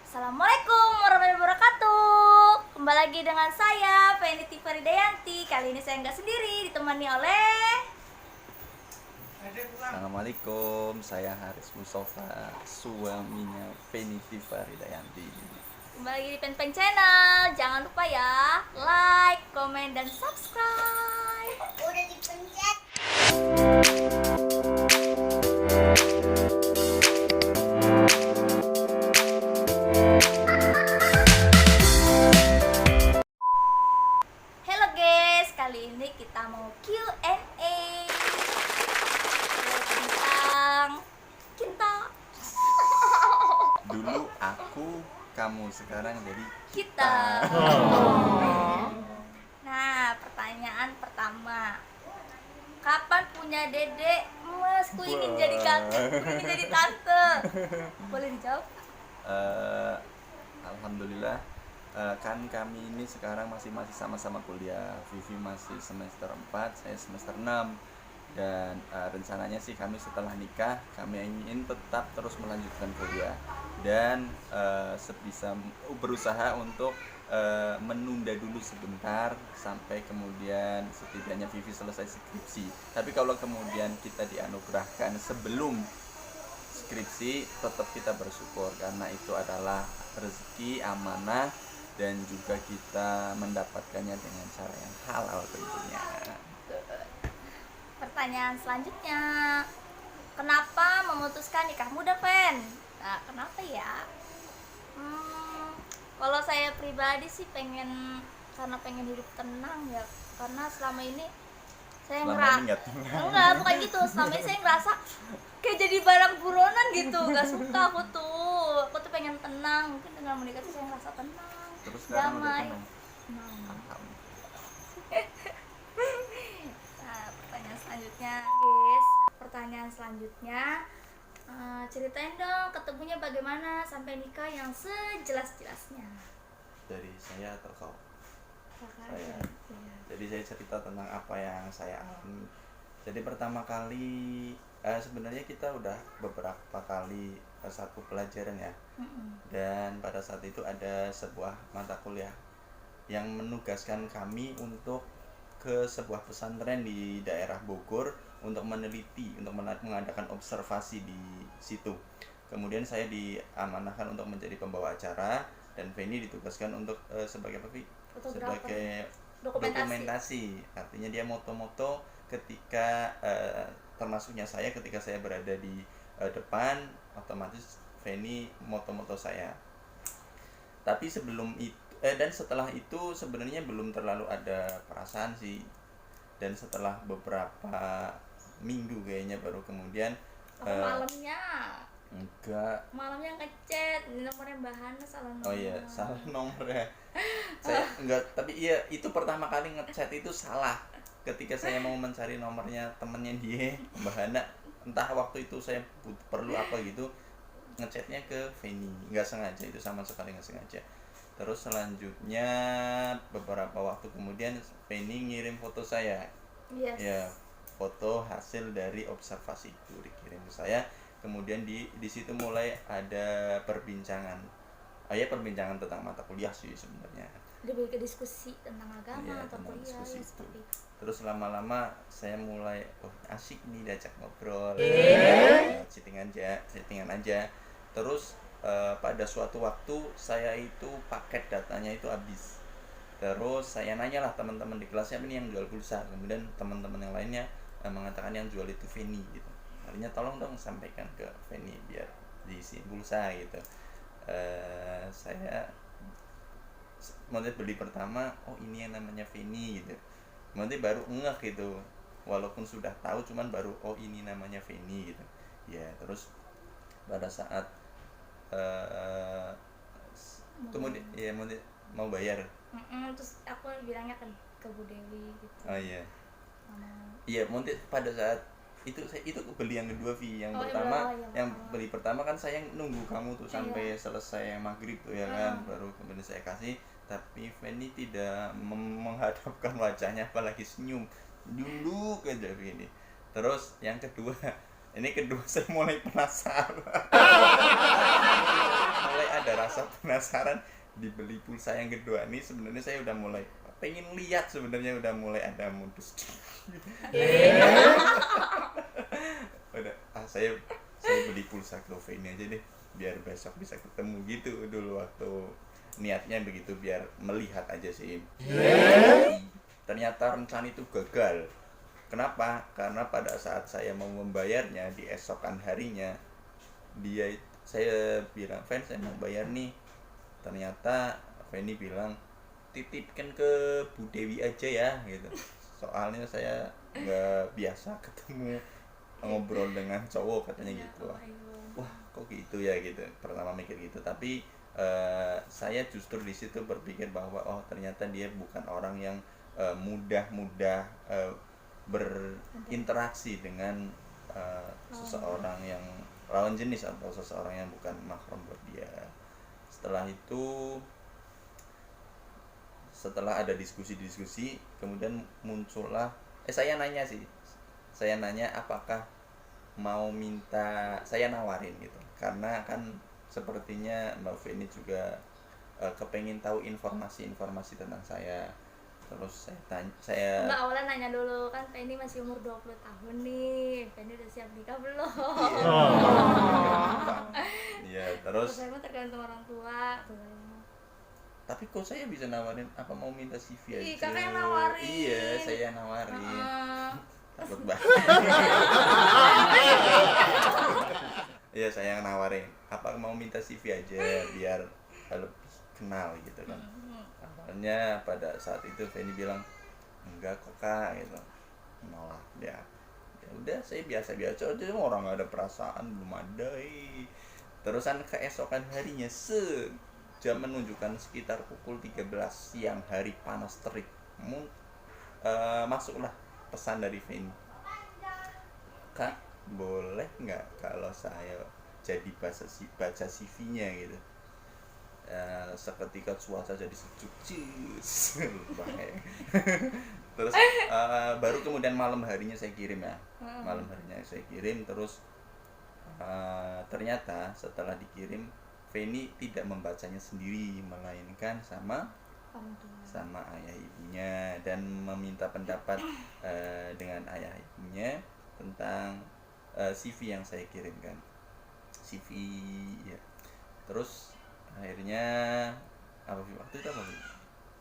Assalamualaikum warahmatullahi wabarakatuh. Kembali lagi dengan saya Feni Faridayanti. Kali ini saya nggak sendiri, ditemani oleh Assalamualaikum, saya Haris Mustafa, suaminya Feni Faridayanti. kembali lagi di Pen Channel. Jangan lupa ya, like, komen, dan subscribe. Udah dipencet. Halo guys, kali ini kita mau Q&A tentang cinta. Dulu aku, kamu sekarang jadi Kita. Nah, pertanyaan pertama. Kapan punya dedek? Mas, ku ingin jadi kakak, ku ingin jadi tante. Boleh dijawab? Alhamdulillah, kan kami ini sekarang masih sama-sama kuliah. Vivi masih semester 4, saya semester 6. Dan rencananya sih kami setelah nikah, kami ingin tetap terus melanjutkan kuliah dan sebisa berusaha untuk menunda dulu sebentar sampai kemudian setidaknya Vivi selesai skripsi. Tapi kalau kemudian kita dianugerahkan sebelum skripsi, tetap kita bersyukur karena itu adalah rezeki, amanah, dan juga kita mendapatkannya dengan cara yang halal tentunya. Pertanyaan selanjutnya. Kenapa memutuskan nikah muda, Pen? Nah, kenapa ya? Kalau saya pribadi sih pengen hidup tenang ya. Karena selama ini saya enggak, bukan gitu. Selama ini saya ngerasa kayak jadi barang buronan gitu. Gak suka aku tuh pengen tenang. Mungkin dengan menikah tuh saya ngerasa tenang, Terus sekarang udah damai. tenang. Nah, pertanyaan selanjutnya, ceritain dong ketemunya bagaimana sampai nikah yang sejelas-jelasnya. Dari saya atau kau? Saya. Jadi saya cerita tentang apa yang saya alami. Jadi pertama kali sebenarnya kita udah beberapa kali satu pelajaran ya. Dan pada saat itu ada sebuah mata kuliah yang menugaskan kami untuk ke sebuah pesantren di daerah Bogor untuk meneliti, untuk mengadakan observasi di situ. Kemudian saya diamanahkan untuk menjadi pembawa acara dan Feni ditugaskan untuk sebagai apa, sebagai dokumentasi. Artinya dia moto-moto ketika termasuknya saya ketika saya berada di depan, otomatis Feni moto-moto saya. Tapi sebelum itu dan setelah itu sebenarnya belum terlalu ada perasaan sih. Dan setelah beberapa minggu kayaknya baru kemudian malamnya malamnya ngechat nomornya Mbak Hana salah nomor. Oh iya, salah nomornya. Saya enggak, tapi iya itu pertama kali ngechat itu salah. Ketika saya mau mencari nomornya temennya dia, Mbak Hana, entah waktu itu saya perlu apa gitu, ngechatnya ke Feni, nggak sengaja, itu sama sekali nggak sengaja. Terus selanjutnya beberapa waktu kemudian Feni ngirim foto saya. Yes. Ya, foto hasil dari observasi itu dikirim ke saya. Kemudian di situ mulai ada perbincangan. Perbincangan tentang mata kuliah sih sebenarnya. Lebih ke diskusi tentang agama atau tentang kuliah ya, itu. seperti itu. Terus lama-lama saya mulai asik nih diajak ngobrol. Chattingan aja. Terus pada suatu waktu saya itu paket datanya itu habis. Terus saya nanyalah teman-teman di kelasnya, ini yang jual pulsa. Kemudian teman-teman yang lainnya mengatakan yang jual itu Feni gitu. Artinya tolong dong sampaikan ke Feni biar diisi pulsa gitu. Saya mau beli pertama, oh ini yang namanya Feni gitu. Nanti baru ngeh gitu, walaupun sudah tahu cuman baru oh ini namanya Feni gitu. Ya terus pada saat kemudian ya mau bayar. Terus aku bilangnya ke Bu Dewi gitu. Oh iya. Iya, nanti pada saat itu beli yang kedua yang pertama, yang beli pertama kan saya nunggu kamu tuh sampai selesai maghrib tuh ya kan, baru kemudian saya kasih. Tapi Feni tidak menghadapkan wajahnya, apalagi senyum dulu aja begini. Terus yang kedua ini kedua saya mulai penasaran. Mulai ada rasa penasaran dibeli pulsa yang kedua nih, sebenarnya saya udah mulai pengen lihat, sebenarnya udah mulai ada modus. Udah saya beli pulsa GoFe ini aja deh biar besok bisa ketemu gitu dulu, waktu niatnya begitu biar melihat aja sih. Ternyata rencana itu gagal. Kenapa? Karena pada saat saya mau membayarnya di esokan harinya, saya bilang, "Fen, saya mau bayar nih." Ternyata Feni bilang, "Titipkan ke Bu Dewi aja ya," gitu. Soalnya saya nggak biasa ketemu ngobrol dengan cowok, katanya gitu. Wah, kok gitu ya gitu. Pertama mikir gitu, tapi saya justru di situ berpikir bahwa oh ternyata dia bukan orang yang mudah berinteraksi dengan seseorang yang lawan jenis atau seseorang yang bukan mahram buat dia. Setelah ada diskusi kemudian muncullah saya nanya apakah mau minta, saya nawarin gitu, karena kan sepertinya Mbak Feni juga kepengen tahu informasi tentang saya. Terus Mbak awalnya nanya dulu kan, Penny masih umur 20 tahun nih, Penny udah siap nikah belum? Iya, terus saya mah tergantung orang tua. Tapi kok saya bisa nawarin, apa mau minta CV aja? Kakak yang nawarin. Iya, saya yang nawarin. Takut banget. Iya, saya yang nawarin. Apa mau minta CV aja biar lebih kenal gitu kan. Awalnya pada saat itu Feni bilang, "Enggak kok Kak," gitu. Menolak dia. Ya udah, saya biasa-biasa aja, orang nggak ada perasaan, belum ada. Terusan keesokan harinya jam menunjukkan sekitar pukul 13 siang hari, panas terik. Masuklah pesan dari Feni, "Kak, boleh nggak kalau saya jadi baca CV-nya gitu?" Seketika cuaca jadi sejuk, terus baru kemudian malam harinya saya kirim ya. Terus ternyata setelah dikirim, Feni tidak membacanya sendiri, melainkan sama ayah ibunya, dan meminta pendapat dengan ayah ibunya tentang CV yang saya kirimkan. CV ya. Terus akhirnya waktu itu apa?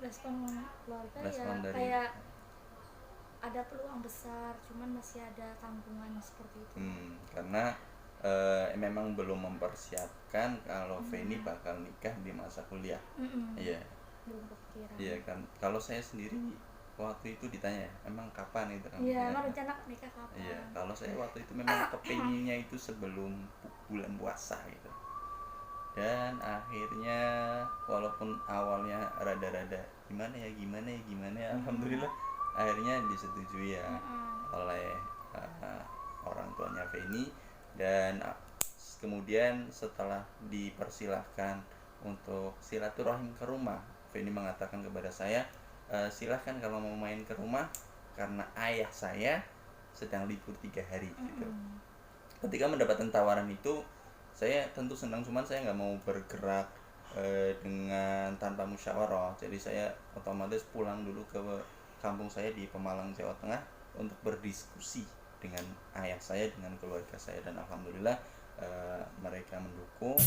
Respon keluarga Respon ya dari, kayak ada peluang besar, cuman masih ada tanggungan seperti itu. Karena memang belum mempersiapkan kalau Feni bakal nikah di masa kuliah. Iya. Belum kepikiran. Iya kan. Kalau saya sendiri waktu itu ditanya, "Emang kapan itu?" Iya, emang rencana nikah kapan? Iya, kalau saya waktu itu memang kepenginnya itu sebelum bulan puasa gitu. Dan akhirnya walaupun awalnya rada-rada gimana ya, alhamdulillah akhirnya disetujui ya oleh orang tuanya Feni. Dan kemudian setelah dipersilahkan untuk silaturahim ke rumah, Feni mengatakan kepada saya, "Silahkan kalau mau main ke rumah, karena ayah saya sedang libur 3 hari gitu." Ketika mendapatkan tawaran itu, saya tentu senang, cuman saya nggak mau bergerak dengan tanpa musyawarah. Jadi saya otomatis pulang dulu ke kampung saya di Pemalang, Jawa Tengah, untuk berdiskusi dengan ayah saya, dengan keluarga saya, dan alhamdulillah mereka mendukung.